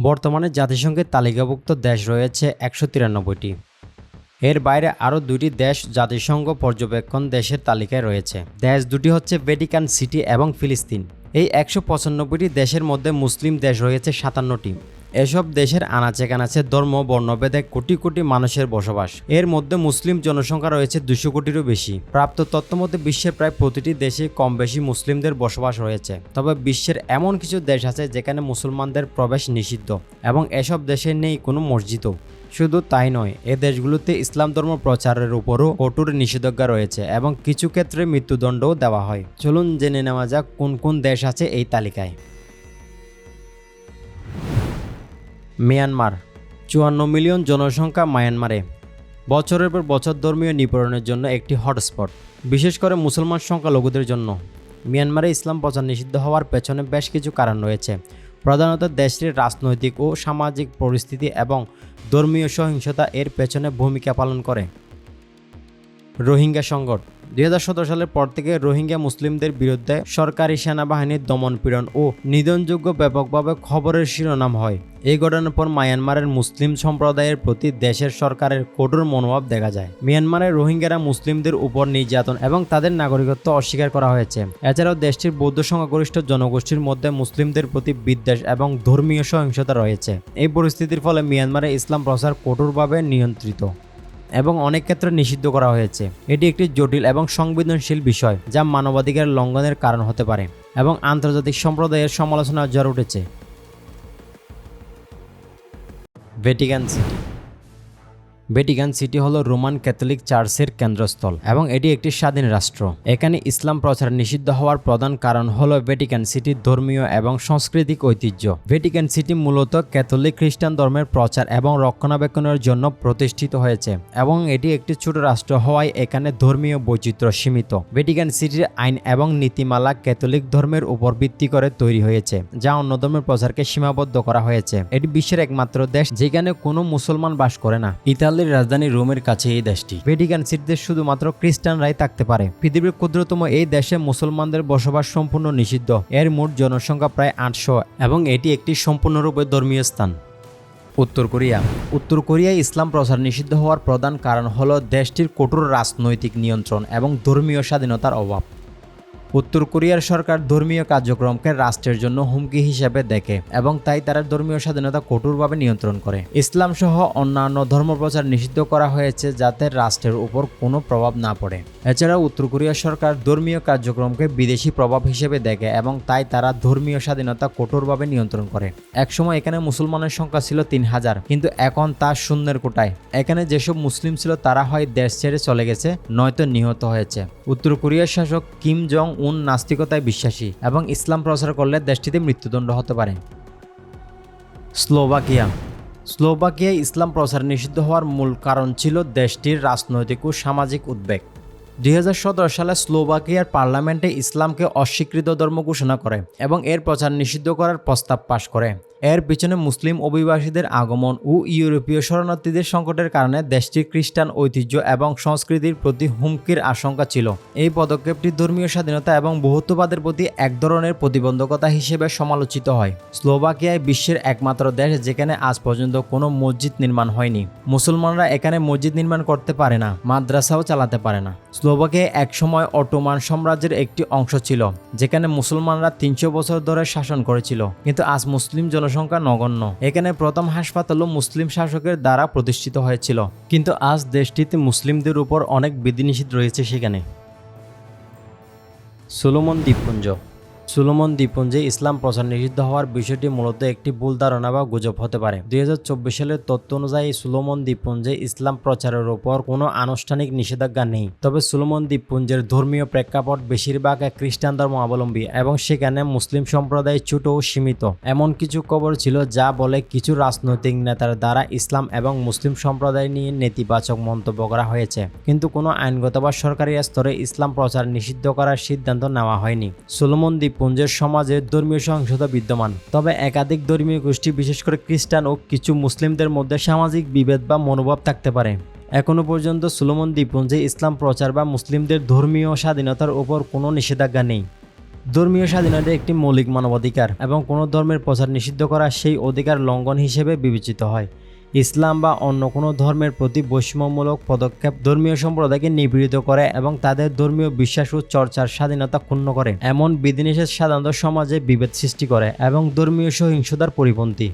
বর্তমানে জাতিসংঘের তালিকাভুক্ত দেশ রয়েছে ১৯৩টি। এর বাইরে আরও ২টি দেশ জাতিসংঘ পর্যবেক্ষণ দেশের তালিকায় রয়েছে। দেশ দুটি হচ্ছে ভ্যাটিকান সিটি এবং ফিলিস্তিন। এই ১৯৫টি দেশের মধ্যে মুসলিম দেশ রয়েছে ৫৭টি। এসব দেশের আনাচে কানাচে ধর্ম বর্ণভেদে কোটি কোটি মানুষের বসবাস। এর মধ্যে মুসলিম জনসংখ্যা রয়েছে ২০০ কোটিরও বেশি। প্রাপ্ত তথ্য মতে বিশ্বের প্রায় প্রতিটি দেশে কম বেশি মুসলিমদের বসবাস রয়েছে। তবে বিশ্বের এমন কিছু দেশ আছে যেখানে মুসলমানদের প্রবেশ নিষিদ্ধ এবং এসব দেশে নেই কোনো মসজিদও। শুধু তাই নয়, এ দেশগুলোতে ইসলাম ধর্ম প্রচারের উপরও কঠোর নিষেধাজ্ঞা রয়েছে এবং কিছু ক্ষেত্রে মৃত্যুদণ্ডও দেওয়া হয়। চলুন জেনে নেওয়া যাক কোন কোন দেশ আছে এই তালিকায়। মিয়ানমার, ৫৪ মিলিয়ন জনসংখ্যা মায়ানমারে। বছরের পর বছর ধর্মীয় নিপীড়নের জন্য একটি হটস্পট, বিশেষ করে মুসলমান সংখ্যালঘুদের জন্য। মিয়ানমারে ইসলাম প্রচার নিষিদ্ধ হওয়ার পেছনে বেশ কিছু কারণ রয়েছে। প্রধানত দেশটির রাজনৈতিক ও সামাজিক পরিস্থিতি এবং ধর্মীয় সহিংসতা এর পেছনে ভূমিকা পালন করে। রোহিঙ্গা সংকট, ২০১৭ সালের পর থেকে রোহিঙ্গা মুসলিমদের বিরুদ্ধে সরকারি সেনাবাহিনীর দমনপীড়ন ও নিধনযোগ্য ব্যাপকভাবে খবরের শিরোনাম হয়। এই ঘটনার পর মায়ানমারের মুসলিম সম্প্রদায়ের প্রতি দেশের সরকারের কঠোর মনোভাব দেখা যায়। মিয়ানমারের রোহিঙ্গারা মুসলিমদের উপর নির্যাতন এবং তাদের নাগরিকত্ব অস্বীকার করা হয়েছে। এছাড়াও দেশটির বৌদ্ধ সংখ্যাগরিষ্ঠ জনগোষ্ঠীর মধ্যে মুসলিমদের প্রতি বিদ্বেষ এবং ধর্মীয় সহিংসতা রয়েছে। এই পরিস্থিতির ফলে মিয়ানমারে ইসলাম প্রচার কঠোরভাবে নিয়ন্ত্রিত এবং অনেক ক্ষেত্রে নিষিদ্ধ করা হয়েছে। এটি একটি জটিল এবং সংবেদনশীল বিষয় যা মানবাধিকার লঙ্ঘনের কারণ হতে পারে এবং আন্তর্জাতিক সম্প্রদায়ের সমালোচনার ঝড় উঠেছে। ভ্যাটিকান সিটি, ভ্যাটিকান সিটি হল রোমান ক্যাথলিক চার্চের কেন্দ্রস্থল এবং এটি একটি স্বাধীন রাষ্ট্র। এখানে ইসলাম প্রচার নিষিদ্ধ হওয়ার প্রধান কারণ হল ভ্যাটিকান সিটির ধর্মীয় এবং সাংস্কৃতিক ঐতিহ্য। ভ্যাটিকান সিটি মূলত ক্যাথলিক খ্রিস্টান ধর্মের প্রচার এবং রক্ষণাবেক্ষণের জন্য প্রতিষ্ঠিত হয়েছে এবং এটি একটি ছোট রাষ্ট্র হওয়ায় এখানে ধর্মীয় বৈচিত্র্য সীমিত। ভ্যাটিকান সিটির আইন এবং নীতিমালা ক্যাথলিক ধর্মের উপর ভিত্তি করে তৈরি হয়েছে, যা অন্য ধর্মের প্রচারকে সীমাবদ্ধ করা হয়েছে। এটি বিশ্বের একমাত্র দেশ যেখানে কোনো মুসলমান বাস করে না। ইতালির রাজধানী রোমের কাছে এই দেশটি। ভ্যাটিকান সিটিতে শুধুমাত্র খ্রিস্টানরাই থাকতে পারে। পৃথিবীর ক্ষুদ্রতম এই দেশে মুসলমানদের বসবাস সম্পূর্ণ নিষিদ্ধ। এর মোট জনসংখ্যা প্রায় ৮০০ এবং এটি একটি সম্পূর্ণরূপে ধর্মীয় স্থান। উত্তর কোরিয়া, উত্তর কোরিয়ায় ইসলাম প্রচার নিষিদ্ধ হওয়ার প্রধান কারণ হল দেশটির কঠোর রাজনৈতিক নিয়ন্ত্রণ এবং ধর্মীয় স্বাধীনতার অভাব। উত্তর কোরিয়ার সরকার ধর্মীয় কার্যক্রমকে রাষ্ট্রের জন্য হুমকি হিসেবে দেখে এবং তাই তারা ধর্মীয় স্বাধীনতা কঠোরভাবে নিয়ন্ত্রণ করে। ইসলাম সহ অন্যান্য ধর্মপ্রচার নিষিদ্ধ করা হয়েছে যাতে রাষ্ট্রের উপর কোনো প্রভাব না পড়ে। এছাড়াও উত্তর কোরিয়ার সরকার ধর্মীয় কার্যক্রমকে বিদেশি প্রভাব হিসেবে দেখে এবং তাই তারা ধর্মীয় স্বাধীনতা কঠোরভাবে নিয়ন্ত্রণ করে। একসময় এখানে মুসলমানের সংখ্যা ছিল ৩,০০০, কিন্তু এখন তা শূন্যের কোটায়। এখানে যেসব মুসলিম ছিল তারা হয় দেশ ছেড়ে চলে গেছে, নয়তো নিহত হয়েছে। উত্তর কোরিয়ার শাসক কিম জং উন নাস্তিকতায় বিশ্বাসী এবং ইসলাম প্রচার করলে দেশটিতে মৃত্যুদণ্ড হতে পারে। স্লোভাকিয়া, স্লোভাকিয়ায় ইসলাম প্রচার নিষিদ্ধ হওয়ার মূল কারণ ছিল দেশটির রাজনৈতিক ও সামাজিক উদ্বেগ। ২০১৭ সালে স্লোভাকিয়ার পার্লামেন্টে ইসলামকে অস্বীকৃত ধর্ম ঘোষণা করে এবং এর প্রচার নিষিদ্ধ করার প্রস্তাব পাশ করে। এর পিছনে মুসলিম অভিবাসীদের আগমন ও ইউরোপীয় শরণার্থীদের সংকটের কারণে দেশটির খ্রিস্টান ঐতিহ্য এবং সংস্কৃতির প্রতি হুমকির আশঙ্কা ছিল। এই পদক্ষেপটি ধর্মীয় স্বাধীনতা এবং বহুত্ববাদের প্রতি এক ধরনের প্রতিবন্ধকতা হিসেবে সমালোচিত হয়। স্লোভাকিয়ায় বিশ্বের একমাত্র দেশ যেখানে আজ পর্যন্ত কোনো মসজিদ নির্মাণ হয়নি। মুসলমানরা এখানে মসজিদ নির্মাণ করতে পারে না, মাদ্রাসাও চালাতে পারে না। স্লোভাকিয়া একসময় অটোমান সাম্রাজ্যের একটি অংশ ছিল যেখানে মুসলমানরা ৩০০ বছর ধরে শাসন করেছিল, কিন্তু আজ মুসলিম জনসংখ্যা নগণ্য। এখানে প্রথম হাসপাতালও মুসলিম শাসকের দ্বারা প্রতিষ্ঠিত হয়েছিল, কিন্তু আজ দেশটিতে মুসলিমদের উপর অনেক বিধিনিষেধ রয়েছে সেখানে। সলোমন দ্বীপপুঞ্জ, সলোমন দ্বীপপুঞ্জে ইসলাম প্রচার নিষিদ্ধ হওয়ার বিষয়টি মূলত একটি ভুল ধারণা বা গুজব হতে পারে। ২০২৪ সালের তথ্য অনুযায়ী সলোমন দ্বীপপুঞ্জে ইসলাম প্রচারের উপর কোনো আনুষ্ঠানিক নিষেধাজ্ঞা নেই। তবে সলোমন দ্বীপপুঞ্জের ধর্মীয় প্রেক্ষাপট বেশিরভাগ খ্রিস্টান ধর্মাবলম্বী এবং সেখানে মুসলিম সম্প্রদায় ছোট ও সীমিত। এমন কিছু খবর ছিল যা বলে কিছু রাজনৈতিক নেতার দ্বারা ইসলাম এবং মুসলিম সম্প্রদায় নিয়ে নেতিবাচক মন্তব্য করা হয়েছে, কিন্তু কোনো আইনগত বা সরকারি স্তরে ইসলাম প্রচার নিষিদ্ধ করার সিদ্ধান্ত নেওয়া হয়নি। সলোমন দ্বীপপুঞ্জের সমাজে ধর্মীয় সহিংসতা বিদ্যমান, তবে একাধিক ধর্মীয় গোষ্ঠী বিশেষ করে খ্রিস্টান ও কিছু মুসলিমদের মধ্যে সামাজিক বিভেদ বা মনোভাব থাকতে পারে। এখনও পর্যন্ত সলোমন দ্বীপপুঞ্জে ইসলাম প্রচার বা মুসলিমদের ধর্মীয় স্বাধীনতার উপর কোনো নিষেধাজ্ঞা নেই। ধর্মীয় স্বাধীনতা একটি মৌলিক মানবাধিকার এবং কোনো ধর্মের প্রচার নিষিদ্ধ করা সেই অধিকার লঙ্ঘন হিসেবে বিবেচিত হয়। ইসলাম বা অন্য কোনো ধর্মের প্রতি বৈষম্যমূলক পদক্ষেপ ধর্মীয় সম্প্রদায়কে নিপীড়িত করে এবং তাদের ধর্মীয় বিশ্বাস ও চর্চার স্বাধীনতা ক্ষুণ্ণ করে। এমন বিধিনিষেধ সাধারণত সমাজে বিভেদ সৃষ্টি করে এবং ধর্মীয় সহিংসতার পরিপন্থী।